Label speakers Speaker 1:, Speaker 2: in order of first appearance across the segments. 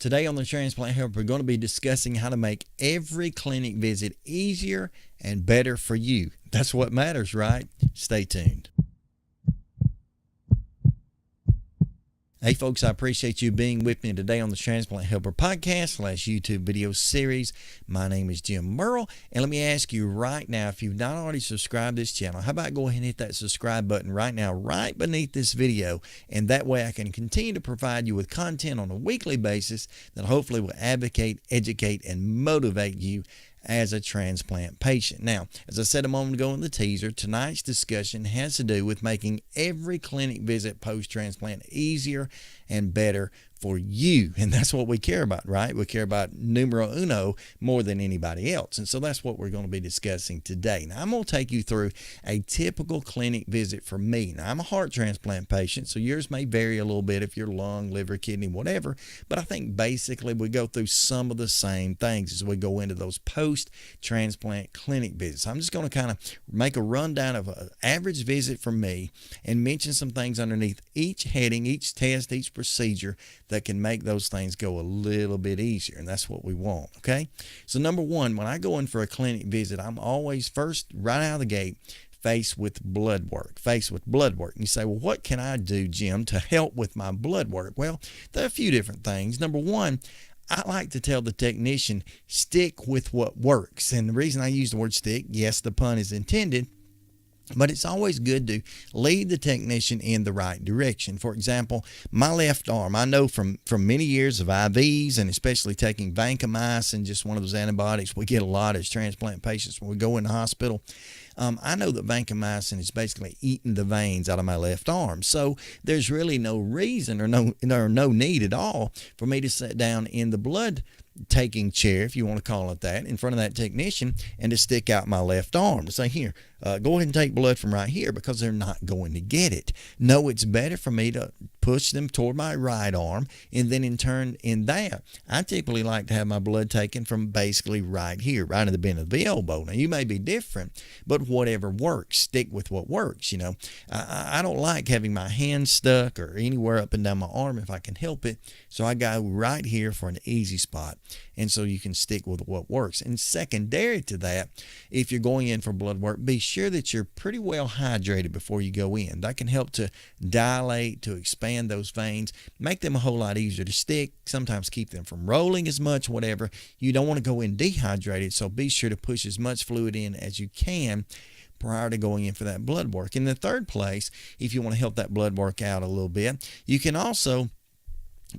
Speaker 1: Today on the Transplant Helper, we're going to be discussing how to make every clinic visit easier and better for you. That's what matters, right? Stay tuned. Hey folks, I appreciate you being with me today on the Transplant Helper podcast / YouTube video series. My name is Jim Merle, and let me ask you right now, if you've not already subscribed to this channel, how about go ahead and hit that subscribe button right now, right beneath this video, and that way I can continue to provide you with content on a weekly basis that hopefully will advocate, educate, and motivate you as a transplant patient. Now, as I said a moment ago in the teaser, tonight's discussion has to do with making every clinic visit post-transplant easier and better for you. And that's what we care about, right? We care about numero uno more than anybody else. And so that's what we're going to be discussing today. Now, I'm going to take you through a typical clinic visit for me. Now, I'm a heart transplant patient, so yours may vary a little bit if you're lung, liver, kidney, whatever. But I think basically we go through some of the same things as we go into those post-transplant clinic visits. I'm just going to kind of make a rundown of an average visit for me and mention some things underneath each heading, each test, each procedure that can make those things go a little bit easier, and that's what we want, okay? So number one, when I go in for a clinic visit, I'm always first, right out of the gate, faced with blood work. And you say, well, what can I do, Jim, to help with my blood work? Well, there are a few different things. Number one, I like to tell the technician, stick with what works. And the reason I use the word stick, yes, the pun is intended, but it's always good to lead the technician in the right direction. For example, my left arm, I know from many years of IVs and especially taking vancomycin, just one of those antibiotics we get a lot as transplant patients when we go in the hospital. I know that vancomycin is basically eating the veins out of my left arm. So there's really no reason or no need at all for me to sit down in the blood taking chair, if you want to call it that, in front of that technician and to stick out my left arm to say, here, go ahead and take blood from right here, because they're not going to get it. No, it's better for me to push them toward my right arm, and then in turn in that, I typically like to have my blood taken from basically right here, right at the bend of the elbow. Now, you may be different, but whatever works, stick with what works, you know. I don't like having my hand stuck or anywhere up and down my arm if I can help it, so I go right here for an easy spot. And so you can stick with what works. And secondary to that, if you're going in for blood work, be sure that you're pretty well hydrated before you go in. That can help to dilate, to expand those veins, make them a whole lot easier to stick, sometimes keep them from rolling as much, whatever. You don't want to go in dehydrated, so be sure to push as much fluid in as you can prior to going in for that blood work. In the third place, if you want to help that blood work out a little bit, you can also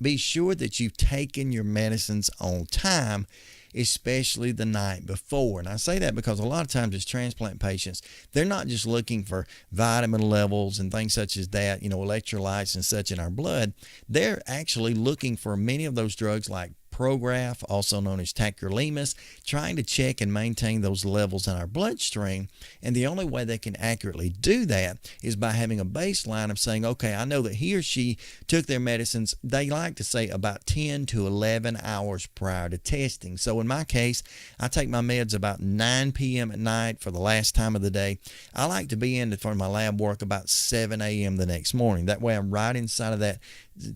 Speaker 1: be sure that you've taken your medicines on time, especially the night before. And I say that because a lot of times as transplant patients, they're not just looking for vitamin levels and things such as that, you know, electrolytes and such in our blood. They're actually looking for many of those drugs like Prograf, also known as tacrolimus, trying to check and maintain those levels in our bloodstream. And the only way they can accurately do that is by having a baseline of saying, okay, I know that he or she took their medicines, they like to say about 10 to 11 hours prior to testing. So in my case, I take my meds about 9 p.m. at night for the last time of the day. I like to be in for my lab work about 7 a.m. the next morning. That way I'm right inside of that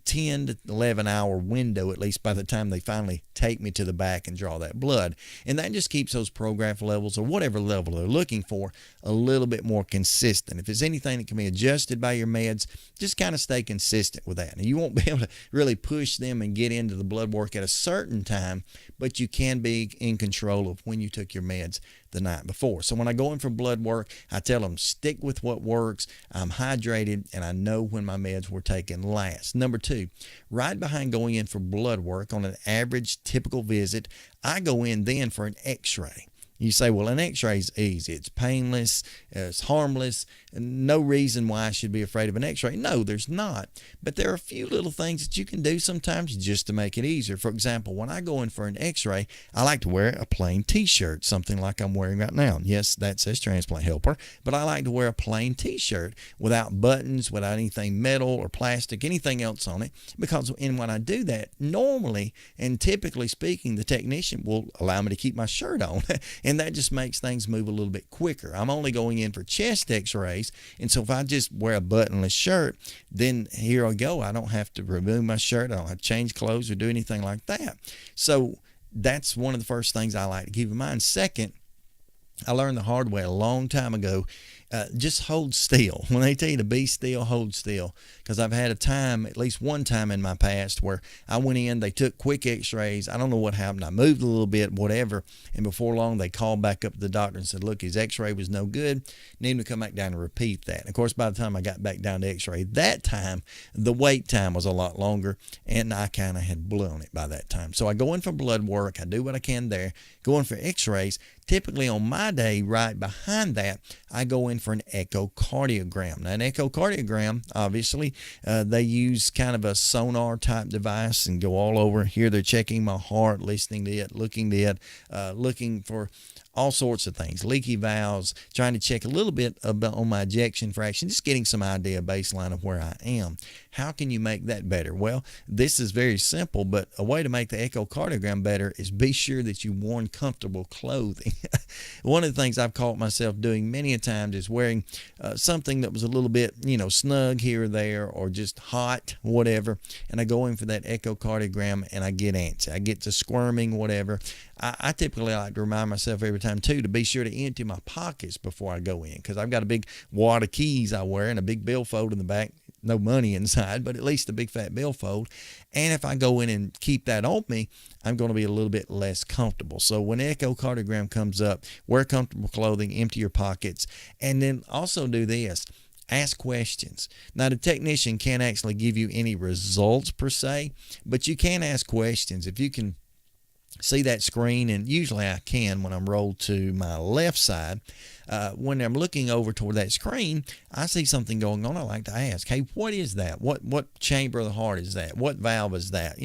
Speaker 1: 10 to 11 hour window, at least by the time they finally take me to the back and draw that blood. And that just keeps those Prograf levels or whatever level they're looking for a little bit more consistent. If there's anything that can be adjusted by your meds, just kind of stay consistent with that. And you won't be able to really push them and get into the blood work at a certain time, but you can be in control of when you took your meds the night before. So when I go in for blood work, I tell them stick with what works. I'm hydrated and I know when my meds were taken last. Number two, right behind going in for blood work on an average typical visit, I go in then for an x-ray. You say, well, an x-ray is easy. It's painless. It's harmless. No reason why I should be afraid of an x-ray. No, there's not. But there are a few little things that you can do sometimes just to make it easier. For example, when I go in for an x-ray, I like to wear a plain t-shirt, something like I'm wearing right now. Yes, that says Transplant Helper, but I like to wear a plain t-shirt without buttons, without anything metal or plastic, anything else on it, because when I do that, normally and typically speaking, the technician will allow me to keep my shirt on, and that just makes things move a little bit quicker. I'm only going in for chest x-ray x-rays. And so if I just wear a buttonless shirt, then here I go. I don't have to remove my shirt. I don't have to change clothes or do anything like that. So that's one of the first things I like to keep in mind. Second, I learned the hard way a long time ago. Just hold still. When they tell you to be still, hold still. Because I've had a time, at least one time in my past, where I went in, they took quick x-rays. I don't know what happened. I moved a little bit, whatever. And before long, they called back up to the doctor and said, look, his x-ray was no good. Need him to come back down and repeat that. And of course, by the time I got back down to x-ray, that time, the wait time was a lot longer. And I kind of had blown it by that time. So I go in for blood work. I do what I can there. Go in for x-rays. Typically on my day, right behind that, I go in for an echocardiogram. Now, an echocardiogram, obviously, they use kind of a sonar type device and go all over. Here they're checking my heart, listening to it, looking for all sorts of things, leaky valves, trying to check a little bit about on my ejection fraction, just getting some idea baseline of where I am. How can you make that better? Well, this is very simple, but a way to make the echocardiogram better is be sure that you worn comfortable clothing. One of the things I've caught myself doing many a times is wearing something that was a little bit, snug here or there, or just hot, whatever, and I go in for that echocardiogram and I get antsy. I get to squirming, whatever. I typically like to remind myself every time, too, to be sure to empty my pockets before I go in, because I've got a big wad of keys I wear and a big billfold in the back. No money inside, but at least a big fat billfold. And if I go in and keep that on me, I'm going to be a little bit less comfortable. So when echocardiogram comes up, wear comfortable clothing, empty your pockets, and then also do this. Ask questions. Now, the technician can't actually give you any results per se, but you can ask questions. If you can see that screen, and usually I can when I'm rolled to my left side, when I'm looking over toward that screen, I see something going on. I like to ask, hey, what is that? What chamber of the heart is that? What valve is that?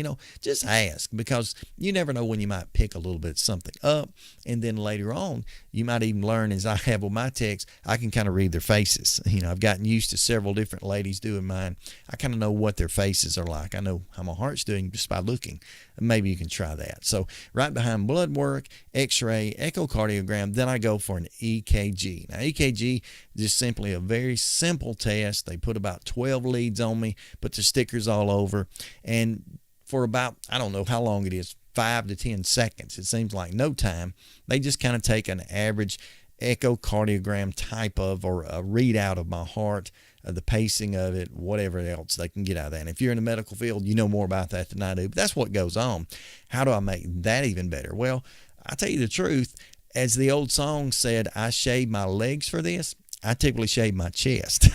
Speaker 1: Just ask, because you never know when you might pick a little bit of something up, and then later on, you might even learn, as I have with my techs, I can kind of read their faces. I've gotten used to several different ladies doing mine. I kind of know what their faces are like. I know how my heart's doing just by looking. Maybe you can try that. So right behind blood work, x-ray, echocardiogram, then I go for an EKG. Now, EKG is just simply a very simple test. They put about 12 leads on me, put the stickers all over, and for about, I don't know how long it is, 5 to 10 seconds. It seems like no time. They just kind of take an average echocardiogram type of, or a readout of my heart, the pacing of it, whatever else they can get out of that. And if you're in the medical field, you know more about that than I do, but that's what goes on. How do I make that even better? Well, I tell you the truth, as the old song said, I shave my legs for this. I typically shave my chest.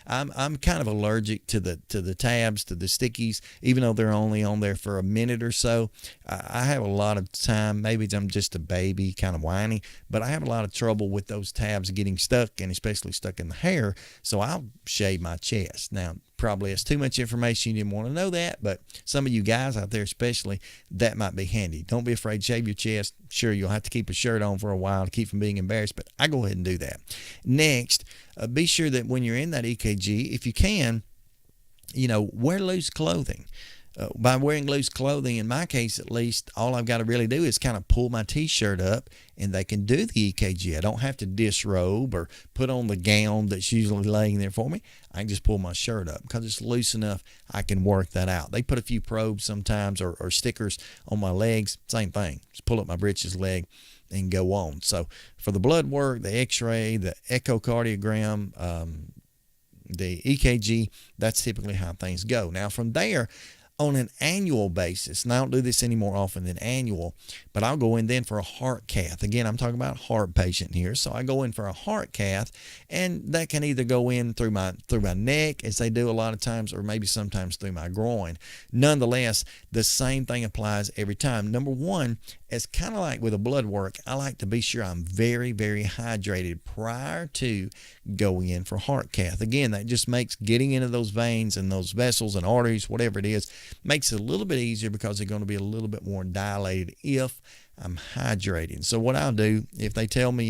Speaker 1: I'm kind of allergic to the tabs, to the stickies, even though they're only on there for a minute or so. I have a lot of time. Maybe I'm just a baby, kind of whiny, but I have a lot of trouble with those tabs getting stuck, and especially stuck in the hair. So I'll shave my chest. Now, probably that's too much information. You didn't want to know that, but some of you guys out there especially, that might be handy. Don't be afraid to shave your chest. Sure, you'll have to keep a shirt on for a while to keep from being embarrassed, but I go ahead and do that. Next, be sure that when you're in that EKG, if you can, wear loose clothing. By wearing loose clothing, in my case at least, all I've got to really do is kind of pull my t-shirt up and they can do the EKG. I don't have to disrobe or put on the gown that's usually laying there for me. I can just pull my shirt up because it's loose enough. I can work that out. They put a few probes sometimes or stickers on my legs. Same thing. Just pull up my britches leg and go on. So for the blood work, the x-ray, the echocardiogram, the EKG, that's typically how things go. Now from there, on an annual basis, and I don't do this any more often than annual, but I'll go in then for a heart cath. Again, I'm talking about a heart patient here, so I go in for a heart cath, and that can either go in through my neck, as they do a lot of times, or maybe sometimes through my groin. Nonetheless, the same thing applies every time. Number one, it's kind of like with a blood work, I like to be sure I'm very, very hydrated prior to going in for heart cath. Again, that just makes getting into those veins and those vessels and arteries, whatever it is, makes it a little bit easier because they're going to be a little bit more dilated if I'm hydrating. So what I'll do, if they tell me,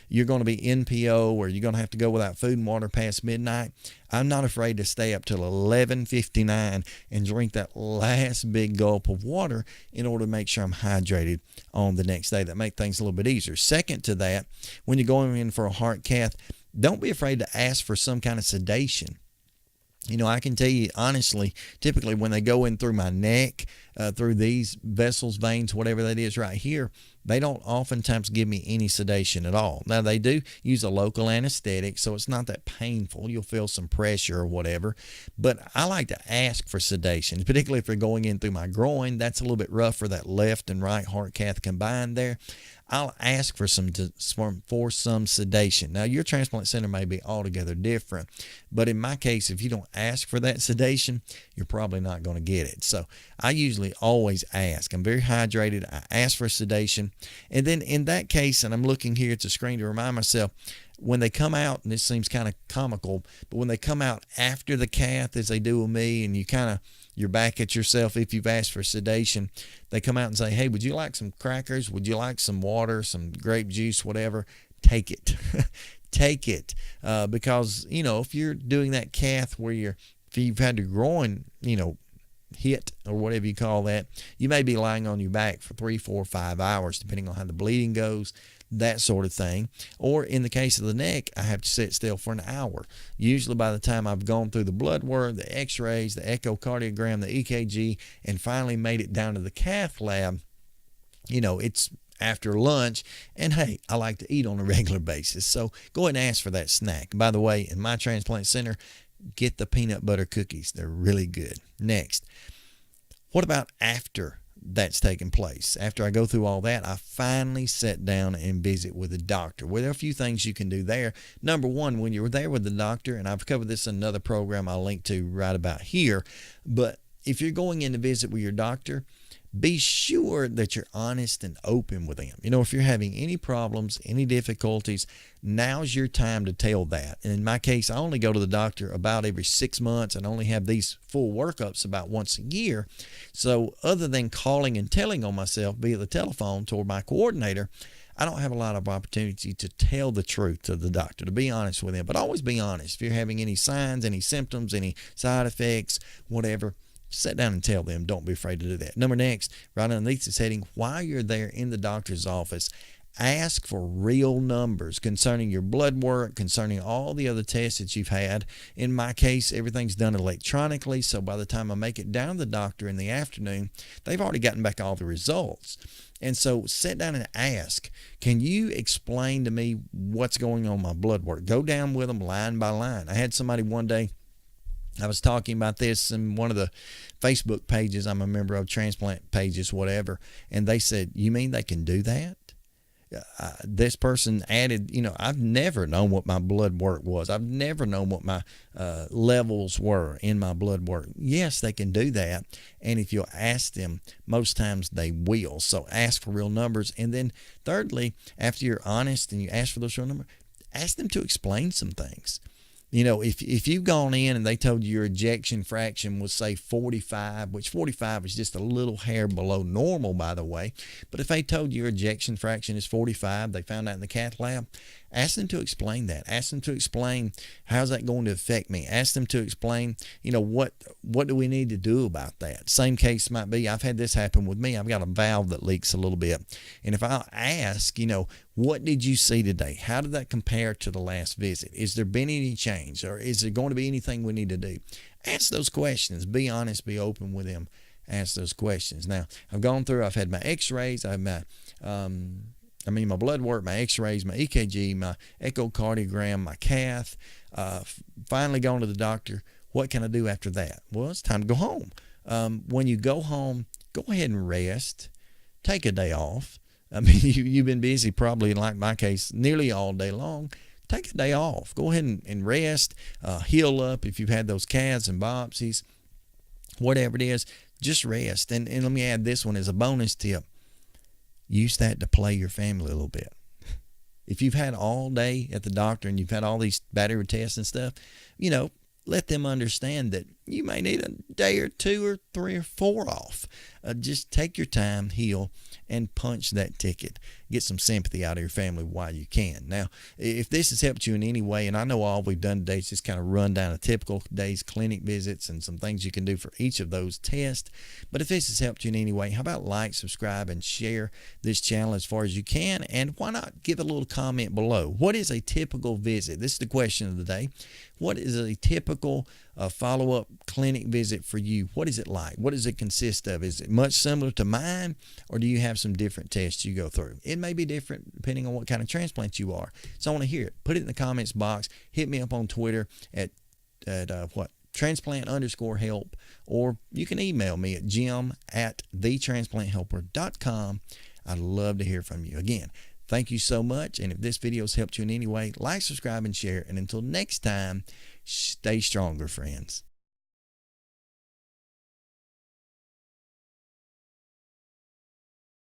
Speaker 1: you're going to be NPO or you're going to have to go without food and water past midnight, I'm not afraid to stay up till 11:59 and drink that last big gulp of water in order to make sure I'm hydrated on the next day. That makes things a little bit easier. Second to that, when you're going in for a heart cath, don't be afraid to ask for some kind of sedation. I can tell you honestly, typically when they go in through my neck, through these vessels, veins, whatever that is right here, they don't oftentimes give me any sedation at all. Now, they do use a local anesthetic, so it's not that painful. You'll feel some pressure or whatever. But I like to ask for sedation, particularly if they're going in through my groin. That's a little bit rough for that left and right heart cath combined there. I'll ask for some sedation. Now, your transplant center may be altogether different, but in my case, if you don't ask for that sedation, you're probably not going to get it. So I usually always ask. I'm very hydrated. I ask for sedation. And then in that case, and I'm looking here at the screen to remind myself, when they come out, and this seems kind of comical, but when they come out after the cath, as they do with me, and you're back at yourself if you've asked for sedation, they come out and say, hey, would you like some crackers? Would you like some water, some grape juice, whatever? Take it. Take it. Because, if you're doing that cath where if you've had your groin, hit or whatever you call that, you may be lying on your back for 3, 4, 5 hours, depending on how the bleeding goes, that sort of thing. Or in the case of the neck, I have to sit still for an hour. Usually by the time I've gone through the blood work, the x-rays, the echocardiogram, the EKG, and finally made it down to the cath lab, it's after lunch, and hey, I like to eat on a regular basis. So go ahead and ask for that snack. By the way, in my transplant center, get the peanut butter cookies. They're really good. Next, what about after that's taken place? After I go through all that, I finally sit down and visit with the doctor. Well, there are a few things you can do there. Number one, when you're there with the doctor, and I've covered this in another program I'll link to right about here, but if you're going in to visit with your doctor, be sure that you're honest and open with them. If you're having any problems, any difficulties, now's your time to tell that. And in my case, I only go to the doctor about every 6 months and only have these full workups about once a year. So other than calling and telling on myself via the telephone toward my coordinator, I don't have a lot of opportunity to tell the truth to the doctor, to be honest with him. But always be honest. If you're having any signs, any symptoms, any side effects, whatever, sit down and tell them. Don't be afraid to do that. Next, right underneath this heading, while you're there in the doctor's office, ask for real numbers concerning your blood work, concerning all the other tests that you've had. In my case, everything's done electronically, so by the time I make it down to the doctor in the afternoon, they've already gotten back all the results. And so sit down and ask, can you explain to me what's going on with my blood work? Go down with them line by line. I had somebody one day, I was talking about this in one of the Facebook pages. I'm a member of, transplant pages, whatever. And they said, you mean they can do that? This person added, I've never known what my blood work was. I've never known what my levels were in my blood work. Yes, they can do that. And if you'll ask them, most times they will. So ask for real numbers. And then thirdly, after you're honest and you ask for those real numbers, ask them to explain some things. If you've gone in and they told you your ejection fraction was, say, 45, which 45 is just a little hair below normal, by the way. But if they told you your ejection fraction is 45, they found out in the cath lab, ask them to explain that. Ask them to explain, how's that going to affect me? Ask them to explain, what do we need to do about that? Same case might be, I've had this happen with me. I've got a valve that leaks a little bit. And if I ask, what did you see today? How did that compare to the last visit? Is there been any change, or is there going to be anything we need to do? Ask those questions. Be honest, be open with them. Ask those questions. Now, I've had my x-rays, I've had my blood work, my x-rays, my EKG, my echocardiogram, my cath, finally gone to the doctor. What can I do after that? Well, it's time to go home. When you go home, go ahead and rest. Take a day off. You've been busy probably, like my case, nearly all day long. Take a day off. Go ahead and rest. Heal up if you've had those caths and biopsies. Whatever it is, just rest. And let me add this one as a bonus tip. Use that to play your family a little bit. If you've had all day at the doctor and you've had all these battery tests and stuff, let them understand that you may need a day or 2 or 3 or 4 off. Just take your time, heal, and punch that ticket. Get some sympathy out of your family while you can. Now, if this has helped you in any way, and I know all we've done today is just kind of run down a typical day's clinic visits and some things you can do for each of those tests, but if this has helped you in any way, how about like, subscribe, and share this channel as far as you can, and why not give a little comment below. What is a typical visit? This is the question of the day. What is a typical follow-up clinic visit for you? What is it like? What does it consist of? Is it much similar to mine, or do you have some different tests you go through? It may be different depending on what kind of transplant you are. So I want to hear it. Put it in the comments box. Hit me up on Twitter at transplant_help, or you can email me at jim@thetransplanthelper.com. I'd love to hear from you. Again, thank you so much, and if this video has helped you in any way, like, subscribe, and share. And until next time, stay stronger, friends.